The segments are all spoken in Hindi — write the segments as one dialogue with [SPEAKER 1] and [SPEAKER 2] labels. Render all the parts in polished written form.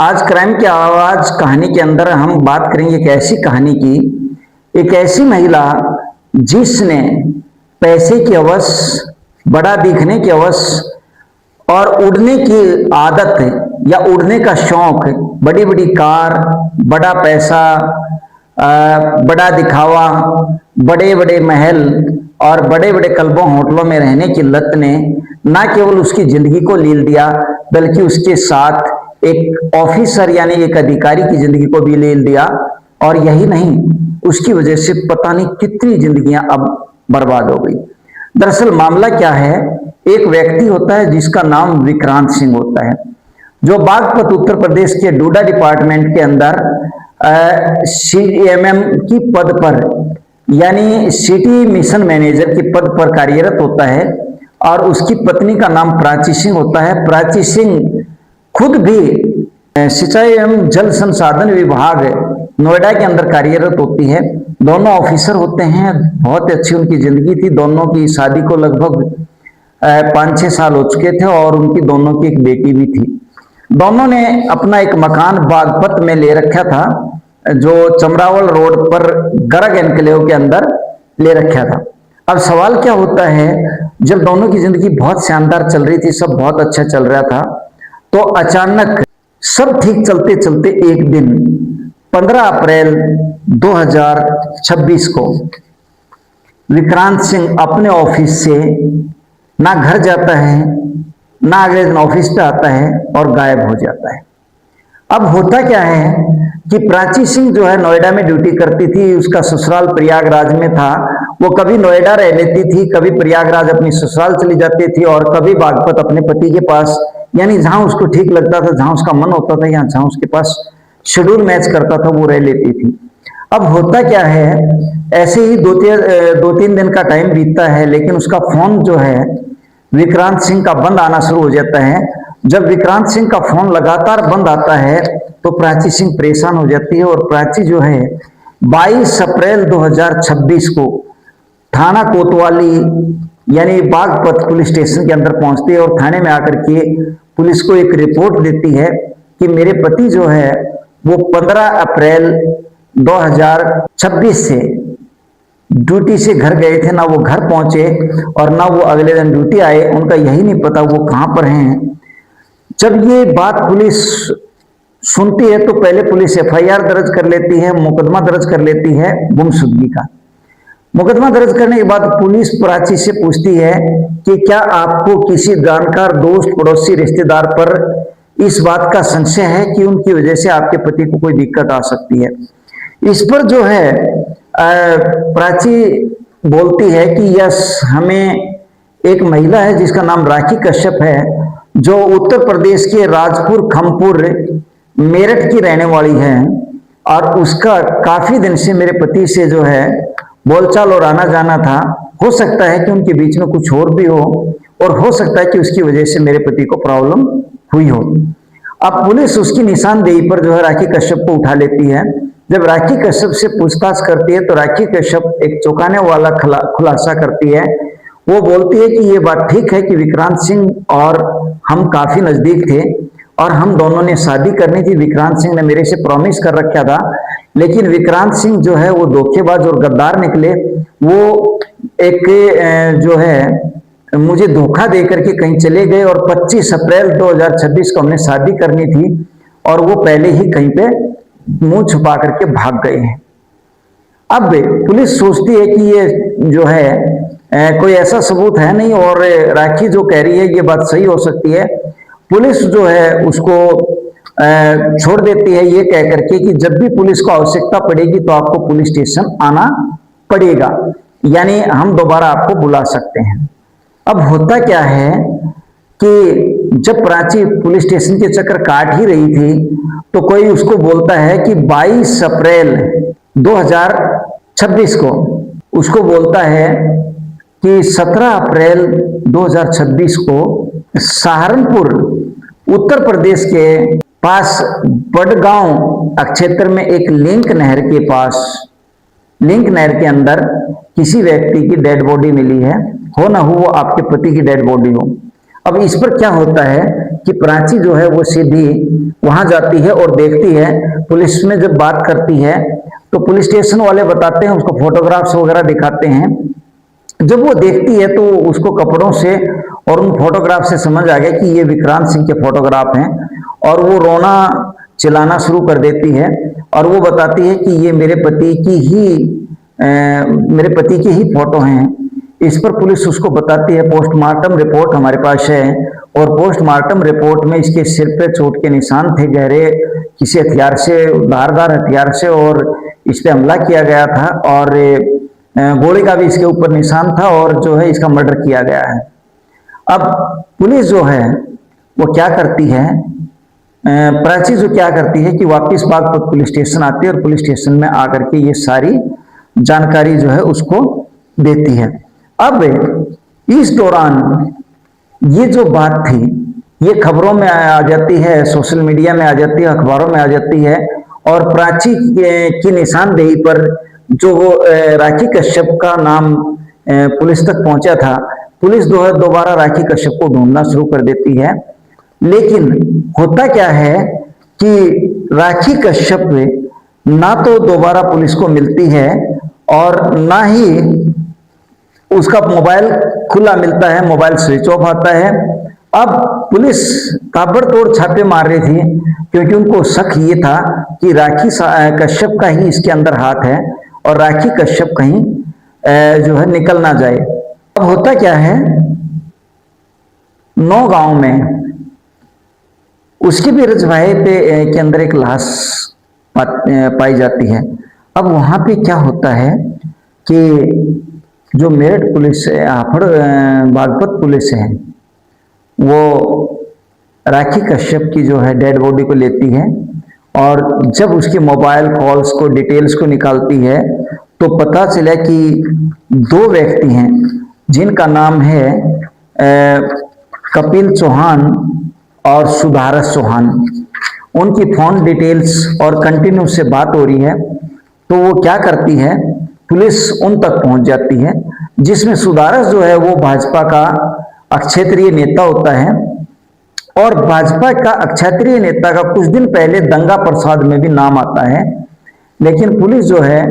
[SPEAKER 1] आज क्राइम की आवाज कहानी के अंदर हम बात करेंगे एक ऐसी कहानी की, एक ऐसी महिला जिसने पैसे की हवस, बड़ा दिखने की हवस और उड़ने की आदत या उड़ने का शौक, बड़ी बड़ी कार, बड़ा पैसा, बड़ा दिखावा, बड़े बड़े महल और बड़े बड़े क्लबों होटलों में रहने की लत ने न केवल उसकी जिंदगी को लील दिया बल्कि उसके साथ एक ऑफिसर यानी एक अधिकारी की जिंदगी को भी लील दिया। और यही नहीं, उसकी वजह से पता नहीं कितनी जिंदगियां अब बर्बाद हो गई। दरअसल मामला क्या है, एक व्यक्ति होता है जिसका नाम विक्रांत सिंह होता है, जो बागपत उत्तर प्रदेश के डोडा डिपार्टमेंट के अंदर CMM की पद पर यानी सिटी मिशन मैनेजर के पद पर कार्यरत होता है। और उसकी पत्नी का नाम प्राची सिंह होता है। प्राची सिंह खुद भी सिंचाई एवं जल संसाधन विभाग नोएडा के अंदर कार्यरत होती है। दोनों ऑफिसर होते हैं, बहुत अच्छी उनकी जिंदगी थी। दोनों की शादी को लगभग 5-6 साल हो चुके थे और उनकी दोनों की एक बेटी भी थी। दोनों ने अपना एक मकान बागपत में ले रखा था, जो चमरावल रोड पर गर्ग एनक्लेव के अंदर ले रखा था। अब सवाल क्या होता है, जब दोनों की जिंदगी बहुत शानदार चल रही थी, सब बहुत अच्छा चल रहा था, तो अचानक सब ठीक चलते चलते एक दिन 15 अप्रैल 2026 को विक्रांत सिंह अपने ऑफिस से ना घर जाता है, ना अगले दिन ऑफिस पे आता है और गायब हो जाता है। अब होता क्या है कि प्राची सिंह जो है नोएडा में ड्यूटी करती थी, उसका ससुराल प्रयागराज में था। वो कभी नोएडा रह लेती थी, कभी प्रयागराज अपनी ससुराल चली जाती थी और कभी बागपत अपने पति के पास, यानी जहां उसको ठीक लगता था, जहां उसका मन होता था या जहां उसके पास शेड्यूल मैच करता था वो रह लेती थी। अब होता क्या है, ऐसे ही 2-3 दिन का टाइम बीतता है, लेकिन उसका फोन जो है विक्रांत सिंह का बंद आना शुरू हो जाता है। जब विक्रांत सिंह का फोन लगातार बंद आता है तो प्राची सिंह परेशान हो जाती है और प्राची जो है 22 अप्रैल 2026 को थाना कोतवाली यानी बागपत पुलिस स्टेशन के अंदर पहुंचती है और थाने में आकर के पुलिस को एक रिपोर्ट देती है कि मेरे पति जो है वो 15 अप्रैल 2026 से ड्यूटी से घर गए थे, ना वो घर पहुंचे और ना वो अगले दिन ड्यूटी आए। उनका यही नहीं पता वो कहां पर हैं। जब ये बात पुलिस सुनती है तो पहले पुलिस FIR दर्ज कर लेती है, मुकदमा दर्ज कर लेती है गुमशुदगी का। मुकदमा दर्ज करने के बाद पुलिस प्राची से पूछती है कि क्या आपको किसी जानकार, दोस्त, पड़ोसी, रिश्तेदार पर इस बात का संशय है कि उनकी वजह से आपके पति को कोई दिक्कत आ सकती है। इस पर जो है प्राची बोलती है कि यस, हमें एक महिला है जिसका नाम राखी कश्यप है, जो उत्तर प्रदेश के राजपुर खमपुर मेरठ की रहने वाली है और उसका काफी दिन से मेरे पति से जो है बोलचाल और आना जाना था। हो सकता है कि उनके बीच में कुछ और भी हो और हो सकता है कि उसकी वजह से मेरे पति को प्रॉब्लम हुई हो। अब पुलिस उसकी निशानदेही पर जो है राखी कश्यप को उठा लेती है। जब राखी कश्यप से पूछताछ करती है तो राखी कश्यप एक चौंकाने वाला खुलासा करती है। वो बोलती है कि ये बात ठीक है कि विक्रांत सिंह और हम काफी नजदीक थे और हम दोनों ने शादी करनी थी। विक्रांत सिंह ने मेरे से प्रॉमिस कर रखा था, लेकिन विक्रांत सिंह जो है वो धोखेबाज और गद्दार निकले। वो एक जो है मुझे धोखा दे करके कहीं चले गए और 25 अप्रैल 2026 को हमने शादी करनी थी और वो पहले ही कहीं पे मुंह छुपा करके भाग गए हैं। अब पुलिस सोचती है कि ये जो है कोई ऐसा सबूत है नहीं और राखी जो कह रही है ये बात सही हो सकती है। पुलिस जो है उसको छोड़ देती है ये कह करके कि जब भी पुलिस को आवश्यकता पड़ेगी तो आपको पुलिस स्टेशन आना पड़ेगा, यानी हम दोबारा आपको बुला सकते हैं। अब होता क्या है कि जब प्राची पुलिस स्टेशन के चक्कर काट ही रही थी तो कोई उसको बोलता है कि 22 अप्रैल 2026 को उसको बोलता है कि 17 अप्रैल 2026 को सहारनपुर उत्तर प्रदेश के पास बड़गांव क्षेत्र में एक लिंक नहर के पास, लिंक नहर के अंदर किसी व्यक्ति की डेड बॉडी मिली है। हो ना हो वो आपके पति की डेड बॉडी हो। अब इस पर क्या होता है कि प्राची जो है वो सीधी वहां जाती है और देखती है, पुलिस में जब बात करती है तो पुलिस स्टेशन वाले बताते हैं, उसको फोटोग्राफ्स वगैरह दिखाते हैं। जब वो देखती है तो उसको कपड़ों से और उन फोटोग्राफ से समझ आ गया कि ये विक्रांत सिंह के फोटोग्राफ हैं, और वो रोना चिल्लाना शुरू कर देती है और वो बताती है कि ये मेरे पति की ही फोटो हैं। इस पर पुलिस उसको बताती है, पोस्टमार्टम रिपोर्ट हमारे पास है, और पोस्टमार्टम रिपोर्ट में इसके सिर पे चोट के निशान थे गहरे, किसी हथियार से, धारदार हथियार से और इस पे हमला किया गया था, और गोली का भी इसके ऊपर निशान था, और जो है इसका मर्डर किया गया है। अब पुलिस जो है वो क्या करती है, प्राची जो क्या करती है कि वापिस बागपत पुलिस स्टेशन आती है और पुलिस स्टेशन में आकर के ये सारी जानकारी जो है उसको देती है। अब इस दौरान ये जो बात थी ये खबरों में आ जाती है, सोशल मीडिया में आ जाती है, अखबारों में आ जाती है, और प्राची की निशानदेही पर जो वो राखी कश्यप का नाम पुलिस तक पहुंचा था, पुलिस दोबारा राखी कश्यप को ढूंढना शुरू कर देती है। लेकिन होता क्या है कि राखी कश्यप ना तो दोबारा पुलिस को मिलती है और ना ही उसका मोबाइल खुला मिलता है, मोबाइल स्विच ऑफ आता है। अब पुलिस ताबड़तोड़ छापे मार रही थी क्योंकि उनको शक ये था कि राखी कश्यप का ही इसके अंदर हाथ है और राखी कश्यप कहीं जो है निकल ना जाए। अब होता क्या है, नौगांव में उसके भी रजवाहे पे के अंदर एक लाश पाई जाती है। अब वहां पे क्या होता है कि जो मेरठ पुलिस है, हाफड़ बागपत पुलिस है, वो राखी कश्यप की जो है डेड बॉडी को लेती है, और जब उसके मोबाइल कॉल्स को, डिटेल्स को निकालती है तो पता चला कि दो व्यक्ति हैं जिनका नाम है कपिल चौहान और सुधारस चौहान। उनकी फोन डिटेल्स और कंटिन्यू से बात हो रही है, तो वो क्या करती है, पुलिस उन तक पहुंच जाती है, जिसमें सुधारस जो है वो भाजपा का अक्षेत्रीय नेता होता है, और भाजपा का अक्षेत्रीय नेता का कुछ दिन पहले दंगा प्रसाद में भी नाम आता है। लेकिन पुलिस जो है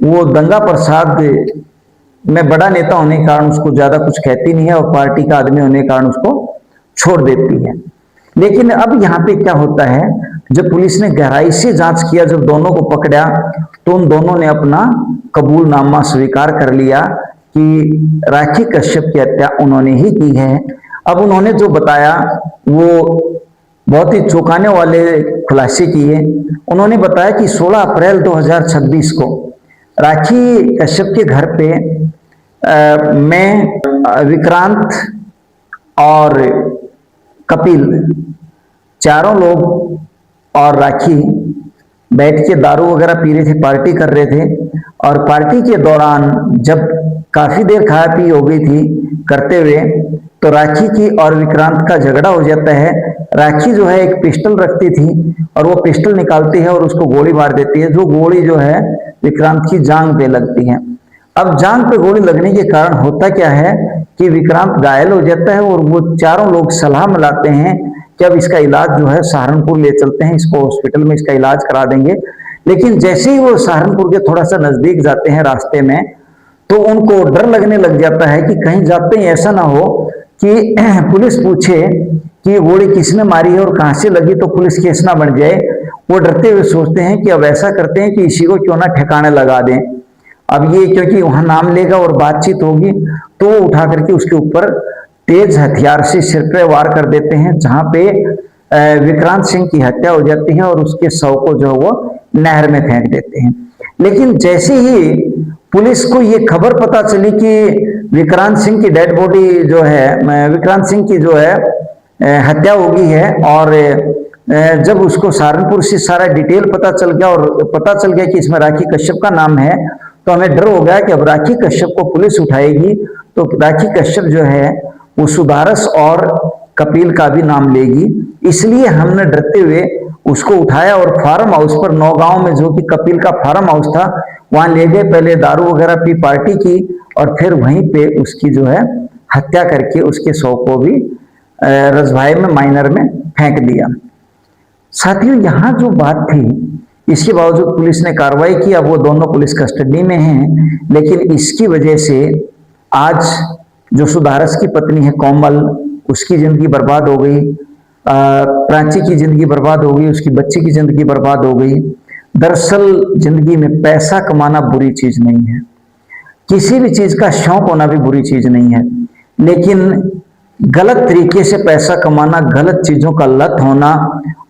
[SPEAKER 1] वो दंगा प्रसाद में बड़ा नेता होने के कारण उसको ज्यादा कुछ कहती नहीं है और पार्टी का आदमी होने के कारण उसको छोड़ देती है। लेकिन अब यहाँ पे क्या होता है, जब पुलिस ने गहराई से जांच किया, जब दोनों को पकड़ा, तो उन दोनों ने अपना कबूलनामा स्वीकार कर लिया कि राखी कश्यप की हत्या उन्होंने ही की है। अब उन्होंने जो बताया वो बहुत ही चौंकाने वाले खुलासे किए। उन्होंने बताया कि 16 अप्रैल 2026 को राखी कश्यप के घर पे मैं, विक्रांत और कपिल, चारों लोग और राखी बैठ के दारू वगैरह पी रहे थे, पार्टी कर रहे थे, और पार्टी के दौरान जब काफी देर खा पी हो गई थी करते हुए, तो राखी की और विक्रांत का झगड़ा हो जाता है। राखी जो है एक पिस्टल रखती थी और वो पिस्टल निकालती है और उसको गोली मार देती है, जो गोली जो है विक्रांत की जांघ पे लगती है। अब जांघ पे गोली लगने के कारण होता क्या है कि विक्रांत घायल हो जाता है, और वो चारों लोग सलाह मिलाते हैं कि अब इसका इलाज जो है सहारनपुर ले चलते हैं, इसको हॉस्पिटल में इसका इलाज करा देंगे। लेकिन जैसे ही वो सहारनपुर के थोड़ा सा नजदीक जाते हैं रास्ते में, तो उनको डर लगने लग जाता है कि कहीं जाते ही ऐसा ना हो कि पुलिस पूछे कि ये गोली किसने मारी है और कहां से लगी, तो पुलिस केस ना बन जाए। वो डरते हुए सोचते हैं कि अब ऐसा करते हैं कि इसी को क्यों ना ठिकाने लगा दें। अब ये क्योंकि वहां नाम लेगा और बातचीत होगी, तो वो उठा करके उसके ऊपर तेज हथियार से सिर पे वार कर देते हैं, जहां पे विक्रांत सिंह की हत्या हो जाती है और उसके शव को जो वो नहर में फेंक देते हैं। लेकिन जैसे ही पुलिस को ये खबर पता चली कि विक्रांत सिंह की डेड बॉडी जो है, विक्रांत सिंह की जो है हत्या हो गई है, और जब उसको सहारनपुर से सारा डिटेल पता चल गया और पता चल गया कि इसमें राखी कश्यप का नाम है, तो हमें डर हो गया कि अब राखी कश्यप को पुलिस उठाएगी तो राखी कश्यप जो है वो सुधारस और कपिल का भी नाम लेगी। इसलिए हमने डरते हुए उसको उठाया और फार्म हाउस पर, नौगांव में जो कि कपिल का फार्म हाउस था, वहां ले गए। पहले दारू वगैरह पी, पार्टी की, और फिर वहीं पे उसकी जो है हत्या करके उसके शव को भी रजभाई में माइनर में फेंक दिया। साथियों, यहाँ जो बात थी, इसके बावजूद पुलिस ने कार्रवाई की। अब वो दोनों पुलिस कस्टडी में हैं, लेकिन इसकी वजह से आज जो सुधारस की पत्नी है कोमल, उसकी जिंदगी बर्बाद हो गई, प्राची की जिंदगी बर्बाद हो गई, उसकी बच्ची की जिंदगी बर्बाद हो गई। दरअसल जिंदगी में पैसा कमाना बुरी चीज नहीं है, किसी भी चीज का शौक होना भी बुरी चीज नहीं है, लेकिन गलत तरीके से पैसा कमाना, गलत चीजों का लत होना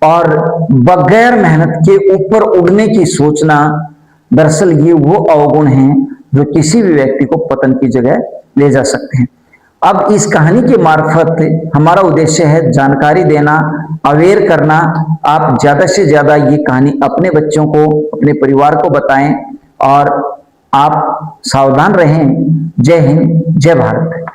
[SPEAKER 1] और बगैर मेहनत के ऊपर उड़ने की सोचना, दरअसल ये वो अवगुण हैं जो किसी भी व्यक्ति को पतन की जगह ले जा सकते हैं। अब इस कहानी के मार्फत हमारा उद्देश्य है जानकारी देना, अवेयर करना। आप ज्यादा से ज्यादा ये कहानी अपने बच्चों को, अपने परिवार को बताएं और आप सावधान रहें। जय हिंद, जय भारत।